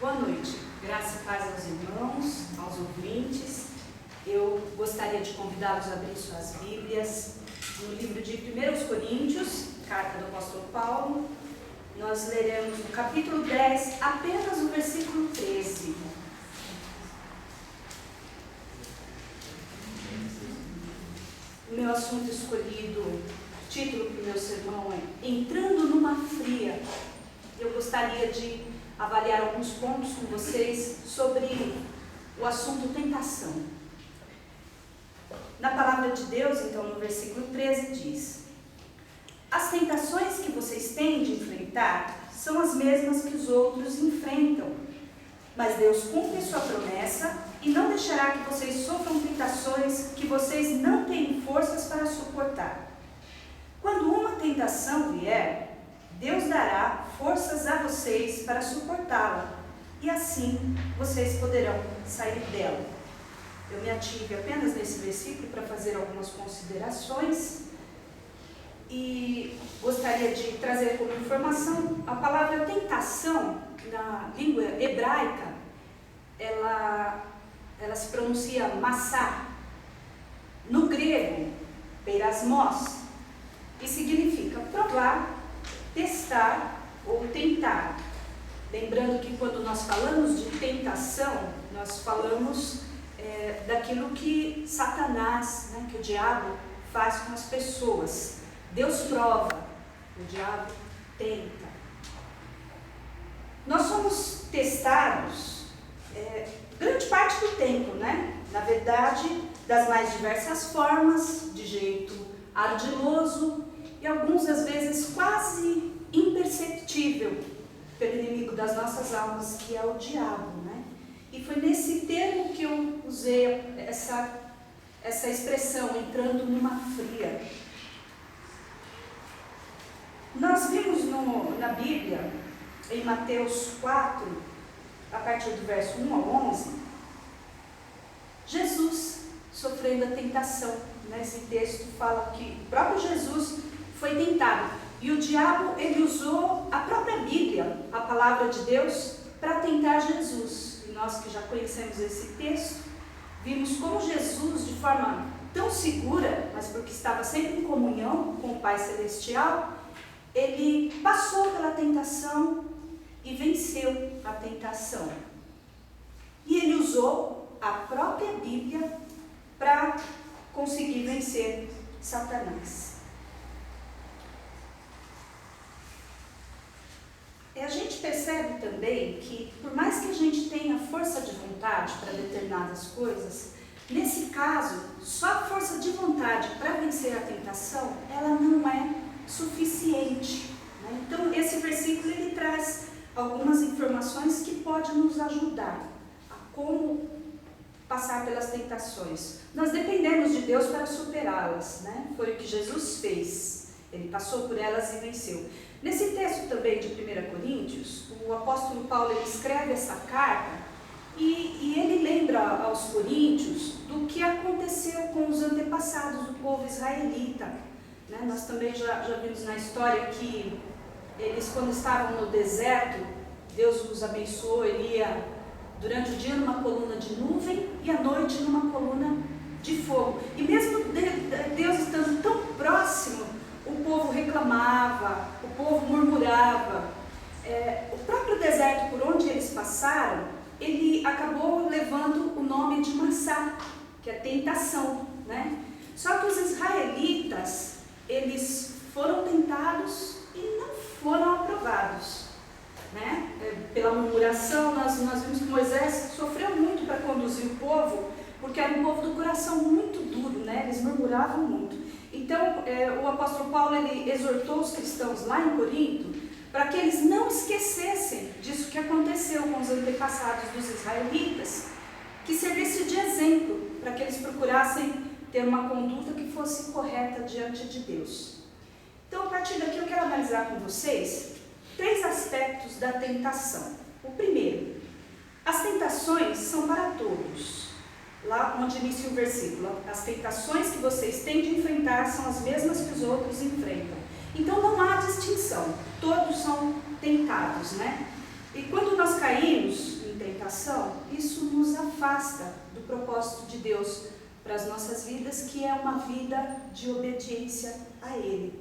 Boa noite, graça e paz aos irmãos, aos ouvintes. Eu gostaria de convidá-los a abrir suas Bíblias no livro de 1 Coríntios, carta do apóstolo Paulo. Nós leremos no capítulo 10, apenas o versículo 13. O meu assunto escolhido, o título para o meu sermão é Entrando numa Fria. Eu gostaria de avaliar alguns pontos com vocês sobre o assunto tentação. Na palavra de Deus, então, no versículo 13 diz: as tentações que vocês têm de enfrentar são as mesmas que os outros enfrentam, mas Deus cumpre sua promessa e não deixará que vocês sofram tentações que vocês não têm forças para suportar. Quando uma tentação vier, Deus dará forças a vocês para suportá-la, e assim vocês poderão sair dela. Eu me ative apenas nesse versículo para fazer algumas considerações e gostaria de trazer como informação a palavra tentação na língua hebraica. Ela se pronuncia massá. No grego, peirasmos, e significa provar, testar ou tentar. Lembrando que quando nós falamos de tentação, nós falamos daquilo que Satanás, que o diabo faz com as pessoas. Deus prova, o diabo tenta. Nós somos testados grande parte do tempo, Na verdade, das mais diversas formas, de jeito ardiloso e alguns, às vezes, quase imperceptível pelo inimigo das nossas almas, que é o diabo, E foi nesse termo que eu usei essa expressão, entrando numa fria. Nós vimos na Bíblia, em Mateus 4, a partir do verso 1 ao 11, Jesus sofrendo a tentação. Nesse texto fala que o próprio Jesus foi tentado. E o diabo, ele usou a própria Bíblia, a palavra de Deus, para tentar Jesus. E nós que já conhecemos esse texto, vimos como Jesus, de forma tão segura, mas porque estava sempre em comunhão com o Pai Celestial, ele passou pela tentação e venceu a tentação. E ele usou a própria Bíblia para conseguir vencer Satanás. A gente percebe também que, por mais que a gente tenha força de vontade para determinadas coisas, nesse caso, só a força de vontade para vencer a tentação, ela não é suficiente. Então, esse versículo ele traz algumas informações que podem nos ajudar a como passar pelas tentações. Nós dependemos de Deus para superá-las, Foi o que Jesus fez. Ele passou por elas e venceu. Nesse texto também de 1 Coríntios, o apóstolo Paulo ele escreve essa carta e ele lembra aos coríntios do que aconteceu com os antepassados do povo israelita. Nós também já vimos na história que eles, quando estavam no deserto, Deus os abençoou, ele ia durante o dia numa coluna de nuvem e à noite numa coluna de fogo. E mesmo Deus estando tão próximo, o povo reclamava, o povo murmurava. O próprio deserto por onde eles passaram, ele acabou levando o nome de Massá, que é tentação, Só que os israelitas, eles foram tentados e não foram aprovados, Pela murmuração, nós vimos que Moisés sofreu muito para conduzir o povo, porque era um povo do coração muito duro, Eles murmuravam muito. Então, o apóstolo Paulo ele exortou os cristãos lá em Corinto para que eles não esquecessem disso que aconteceu com os antepassados dos israelitas, que servisse de exemplo para que eles procurassem ter uma conduta que fosse correta diante de Deus. Então, a partir daqui eu quero analisar com vocês 3 aspectos da tentação. O primeiro, as tentações são para todos. Lá onde inicia o versículo, as tentações que vocês têm de enfrentar são as mesmas que os outros enfrentam. Então não há distinção, todos são tentados, E quando nós caímos, propósito de Deus para as nossas vidas, que é uma vida de obediência a Ele.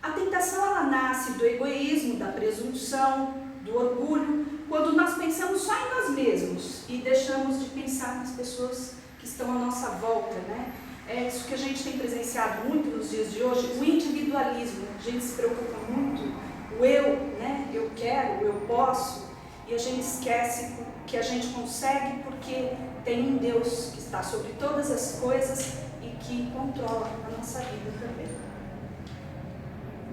A tentação, ela nasce do egoísmo, da presunção, do orgulho, quando nós pensamos só em nós mesmos e deixamos de pensar nas pessoas que estão à nossa volta, né? É isso que a gente tem presenciado muito nos dias de hoje, o individualismo. A gente se preocupa muito, o eu, né? Eu quero, eu posso, e a gente esquece que a gente consegue porque tem um Deus que está sobre todas as coisas e que controla a nossa vida também.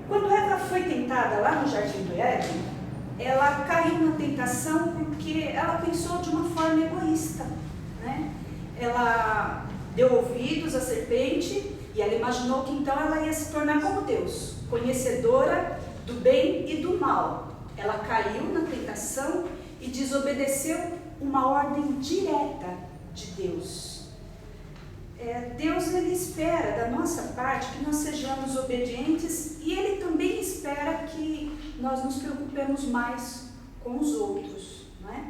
Quando Eva foi tentada lá no Jardim do Éden, ela caiu na tentação porque ela pensou de uma forma egoísta, né? Ela deu ouvidos à serpente e ela imaginou que então ela ia se tornar como Deus, conhecedora do bem e do mal. Ela caiu na tentação e desobedeceu uma ordem direta de Deus. Deus, ele espera da nossa parte que nós sejamos obedientes e ele também espera que nós nos preocupemos mais com os outros, não é?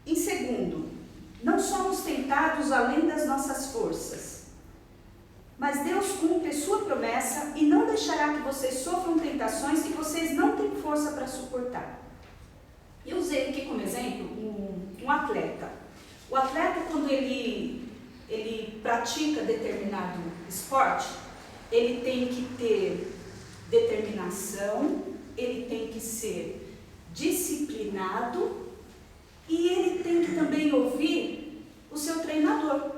Em segundo, não somos tentados além das nossas forças, mas Deus cumpre sua promessa e não deixará que vocês sofram tentações que vocês não têm força para suportar. Eu usei aqui como exemplo um atleta. O atleta, quando ele pratica determinado esporte, ele tem que ter determinação, ele tem que ser disciplinado e ele tem que também ouvir o seu treinador.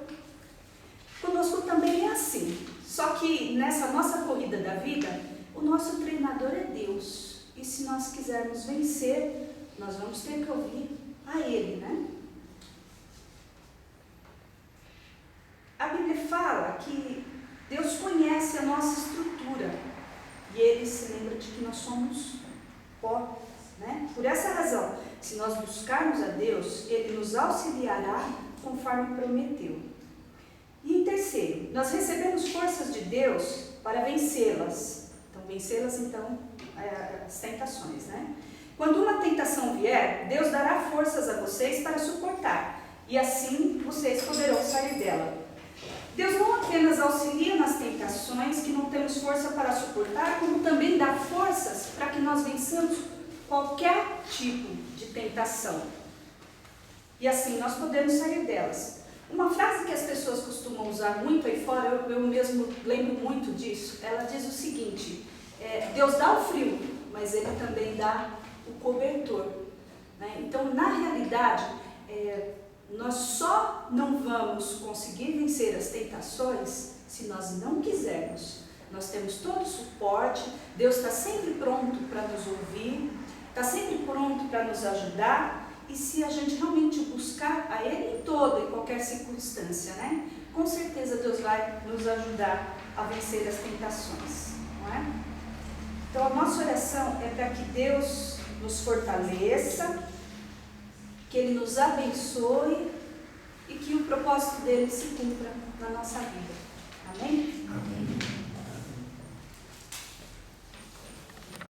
Conosco também é assim, só que nessa nossa corrida da vida, o nosso treinador é Deus. E se nós quisermos vencer, nós vamos ter que ouvir a Ele, né? A Bíblia fala que Deus conhece a nossa estrutura e Ele se lembra de que nós somos pó, né? Por essa razão, se nós buscarmos a Deus, Ele nos auxiliará conforme prometeu. E em terceiro, nós recebemos forças de Deus para vencê-las. Então, vencê-las, as tentações, né? Quando uma tentação vier, Deus dará forças a vocês para suportar, e assim vocês poderão sair dela. Deus não apenas auxilia nas tentações que não temos força para suportar, como também dá forças para que nós vençamos qualquer tipo de tentação. E assim nós podemos sair delas. Uma frase que as pessoas costumam usar muito aí fora, eu mesmo lembro muito disso, ela diz o seguinte: Deus dá o frio, mas Ele também dá o cobertor, né? Então, na realidade, nós só não vamos conseguir vencer as tentações se nós não quisermos. Nós temos todo o suporte, Deus está sempre pronto para nos ouvir, está sempre pronto para nos ajudar, e se a gente realmente buscar a Ele em toda e qualquer circunstância, né? Com certeza Deus vai nos ajudar a vencer as tentações, não é? Então a nossa oração é para que Deus nos fortaleça, que Ele nos abençoe e que o propósito dele se cumpra na nossa vida. Amém? Amém.